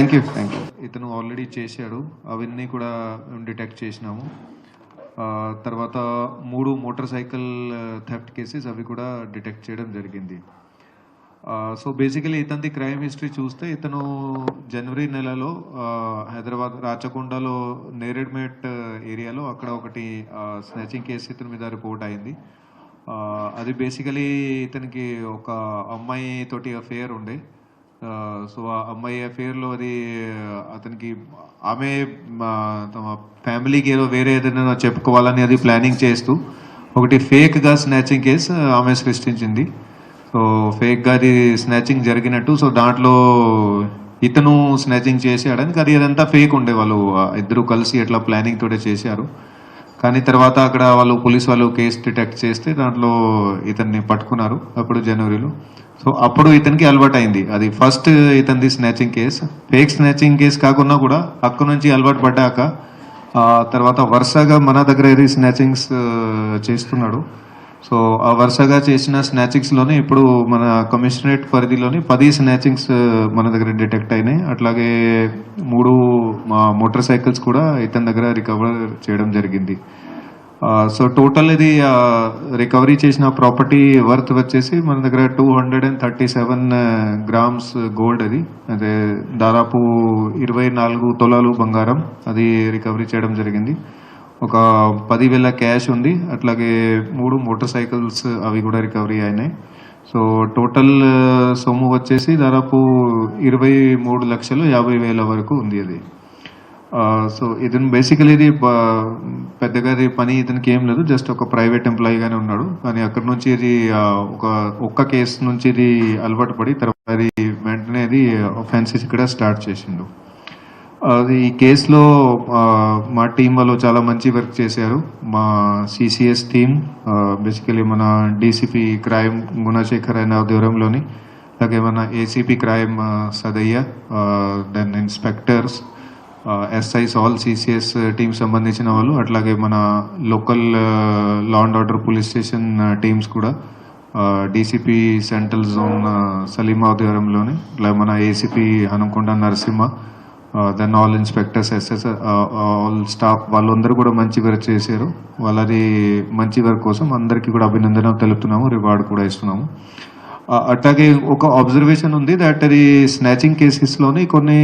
Thank you. ఇతను already చేశాడు, అవన్నీ కూడా డిటెక్ట్ చేసినాము. తర్వాత 3 మోటార్ సైకిల్ థెఫ్ట్ కేసెస్ అవి కూడా డిటెక్ట్ చేయడం జరిగింది. సో బేసికలీ ఇతనిది క్రైమ్ హిస్టరీ చూస్తే ఇతను జనవరి నెలలో హైదరాబాద్ రాచకొండలో నేరేడ్మేట్ ఏరియాలో అక్కడ ఒకటి స్నాచింగ్ కేసు ఇతని మీద రిపోర్ట్ అయింది. అది బేసికలీ ఇతనికి ఒక అమ్మాయి తోటి అఫేర్ ఉండే. సో ఆ అమ్మాయి అఫేర్లో అది అతనికి ఆమె తమ ఫ్యామిలీకి ఏదో వేరే ఏదైనా చెప్పుకోవాలని అది ప్లానింగ్ చేస్తూ ఒకటి ఫేక్గా స్నాచింగ్ కేసు ఆమె సృష్టించింది. సో ఫేక్గా అది స్నాచింగ్ జరిగినట్టు, సో దాంట్లో ఇతను స్నాచింగ్ చేసేయడానికి అది అదంతా ఫేక్ ఉండే. వాళ్ళు ఇద్దరు కలిసి ఎట్లా ప్లానింగ్ తోటే చేశారు. కానీ తర్వాత అక్కడ వాళ్ళు పోలీస్ వాళ్ళు కేసు డిటెక్ట్ చేస్తే దాంట్లో ఇతన్ని పట్టుకున్నారు అప్పుడు జనవరిలో. సో అప్పుడు ఇతనికి అలవాటు అయింది. అది ఫస్ట్ ఇతనిది snatching case, fake snatching case కాకుండా కూడా అక్కడ నుంచి అలవాటు పడ్డాక తర్వాత వరుసగా మన దగ్గర ఏది స్నాచింగ్స్ చేస్తున్నాడు. సో ఆ వరుసగా చేసిన స్నాచింగ్స్లోనే ఇప్పుడు మన కమిషనరేట్ పరిధిలోని 10 స్నాచింగ్స్ మన దగ్గర డిటెక్ట్ అయినాయి. అట్లాగే 3 మోటార్ సైకిల్స్ కూడా ఇతని దగ్గర రికవర్ చేయడం జరిగింది. సో టోటల్ ఇది రికవరీ చేసిన ప్రాపర్టీ వర్త్ వచ్చేసి మన దగ్గర 237 గ్రామ్స్ గోల్డ్, అది అదే దాదాపు 24 తులాలు బంగారం అది రికవరీ చేయడం జరిగింది. ఒక 10,000 క్యాష్ ఉంది. అట్లాగే 3 మోటార్ సైకిల్స్ అవి కూడా రికవరీ అయినాయి. సో టోటల్ సొమ్ము వచ్చేసి దాదాపు 23,50,000 వరకు ఉంది అది. సో ఇతను బేసికలీ ఇది పెద్దగా పని ఇతనికి ఏం లేదు, జస్ట్ ఒక ప్రైవేట్ ఎంప్లాయీగానే ఉన్నాడు. కానీ అక్కడ నుంచి ఇది ఒక్క కేసు నుంచి ఇది అలవాటు పడి తర్వాత అది వెంటనే అది ఆఫెన్సెస్ ఇక్కడ స్టార్ట్ చేసిండు. అది ఈ కేసులో మా టీం వాళ్ళు చాలా మంచి వర్క్ చేశారు. మా సిసిఎస్ టీం బేసికలీ మన డీసీపీ క్రైమ్ గుణశేఖర్ అయిన దూరంలోని, అలాగే మన ACP crime Sadayya, then inspectors, SIs, all CCS team సంబంధించిన వాళ్ళు, అట్లాగే మన local law and order police station teams కూడా, డీసీపీ సెంట్రల్ జోన్ సలీమా ఆధ్వర్యంలోని, అట్లా మన ACP Hanumakonda Narasimha, then all inspectors, SS, all staff వాళ్ళందరూ కూడా మంచి వర్క్ చేశారు. వాళ్ళది మంచి వర్క్ కోసం అందరికీ కూడా అభినందన తెలుపుతున్నాము, రివార్డ్ కూడా ఇస్తున్నాము. అట్లాగే ఒక అబ్జర్వేషన్ ఉంది దట్ అది స్నాచింగ్ కేసెస్లోని కొన్ని